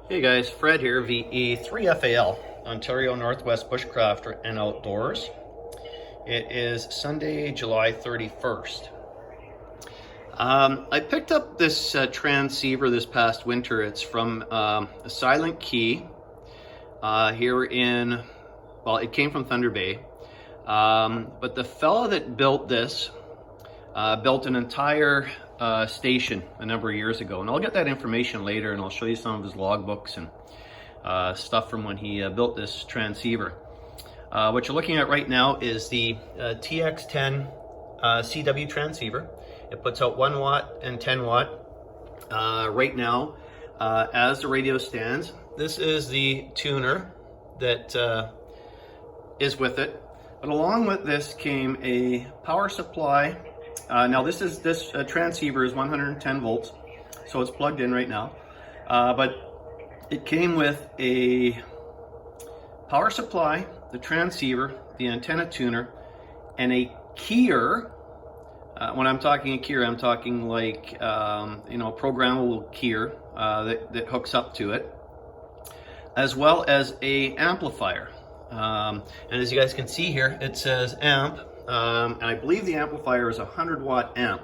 Hey guys, Fred here, VE3FAL, Ontario Northwest Bushcrafter and Outdoors. It is Sunday, July 31st. I picked up this transceiver this past winter. It's from a Silent Key here in, well, it came from Thunder Bay. But the fella that built this built an entire station a number of years ago, and I'll get that information later, and I'll show you some of his logbooks and stuff from when he built this transceiver. What you're looking at right now is the TX10 CW transceiver. It puts out 1 watt and 10 watt right now as the radio stands. This is the tuner that is with it, but along with this came a power supply. Now this transceiver is 110 volts, so it's plugged in right now. But it came with a power supply, the transceiver, the antenna tuner, and a keyer. When I'm talking a keyer, I'm talking like programmable keyer that hooks up to it, as well as a amplifier. And as you guys can see here, it says amp. And I believe the amplifier is a 100 watt amp.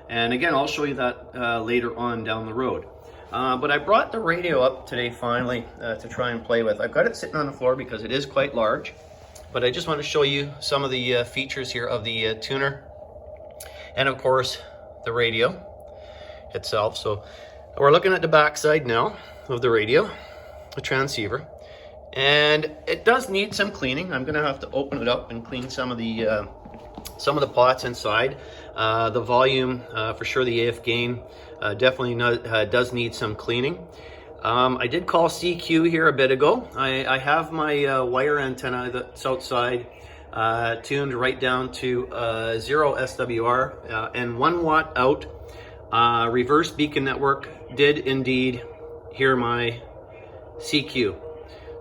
And again, I'll show you that later on down the road. But I brought the radio up today finally to try and play with. I've got it sitting on the floor because it is quite large. But I just want to show you some of the features here of the tuner. And of course, the radio itself. So we're looking at the back side now of the radio, the transceiver. And it does need some cleaning. I'm going to have to open it up and clean some of the pots inside. The volume, for sure, the AF gain definitely does need some cleaning. I did call CQ here a bit ago. I have my wire antenna that's outside tuned right down to 0 SWR and 1 watt out. Reverse beacon network did indeed hear my CQ.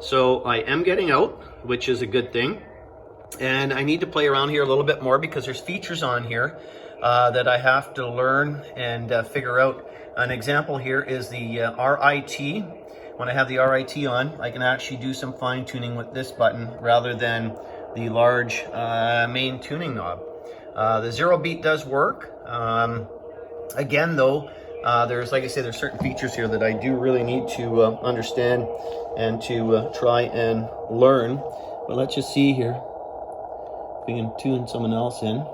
So I am getting out, which is a good thing. And I need to play around here a little bit more because there's features on here that I have to learn and figure out. An example here is the RIT. When I have the RIT on, I can actually do some fine tuning with this button rather than the large main tuning knob. The 0 beat does work. Again though, there's, like I say, there's certain features here that I do really need to understand and to try and learn. But let's just see here if we can tune someone else in.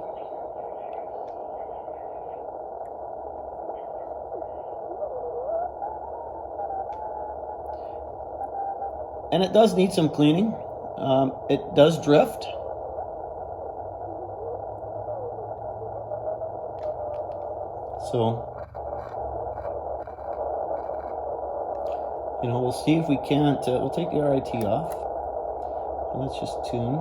And it does need some cleaning. It does drift. So, we'll see if we can't, we'll take the RIT off, and let's just tune.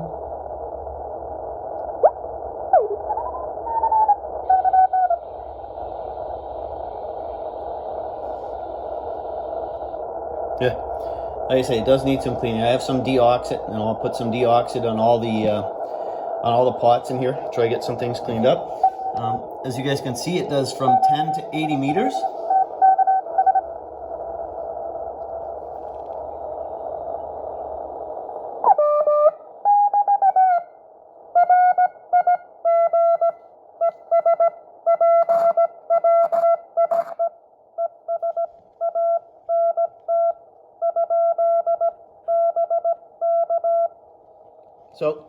Yeah, like I say, it does need some cleaning. I have some deoxit, and I'll put some deoxit on all the pots in here, try to get some things cleaned up. As you guys can see, it does from 10 to 80 meters. So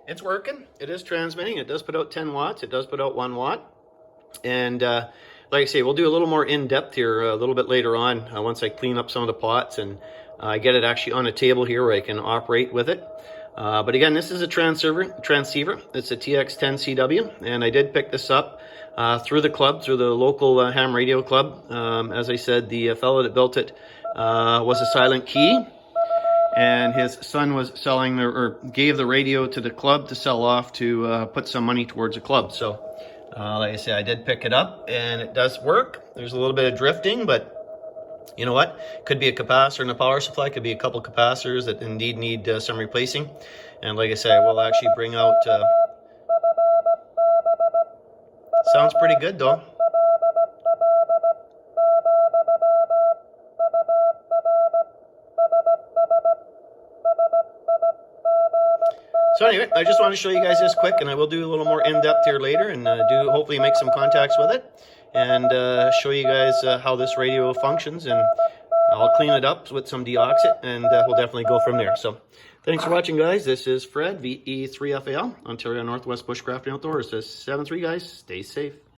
it's working, it is transmitting, it does put out 10 watts, it does put out 1 watt. And like I say, we'll do a little more in-depth here a little bit later on once I clean up some of the pots and get it actually on a table here where I can operate with it. But again, this is a transceiver. It's a TX10 CW, and I did pick this up through the club, through the local ham radio club. As I said, the fellow that built it was a Silent Key. And his son was selling or gave the radio to the club to sell off to put some money towards the club. So, like I say, I did pick it up, and it does work. There's a little bit of drifting, but you know what? Could be a capacitor in the power supply. Could be a couple capacitors that indeed need some replacing. And like I say, I will actually bring out. Sounds pretty good though. So anyway, I just want to show you guys this quick, and I will do a little more in-depth here later, and do hopefully make some contacts with it, and show you guys how this radio functions, and I'll clean it up with some deoxit, and we'll definitely go from there. So thanks for watching, guys. This is Fred, VE3FAL, Ontario Northwest Bushcraft and Outdoors. Says 7-3, guys. Stay safe.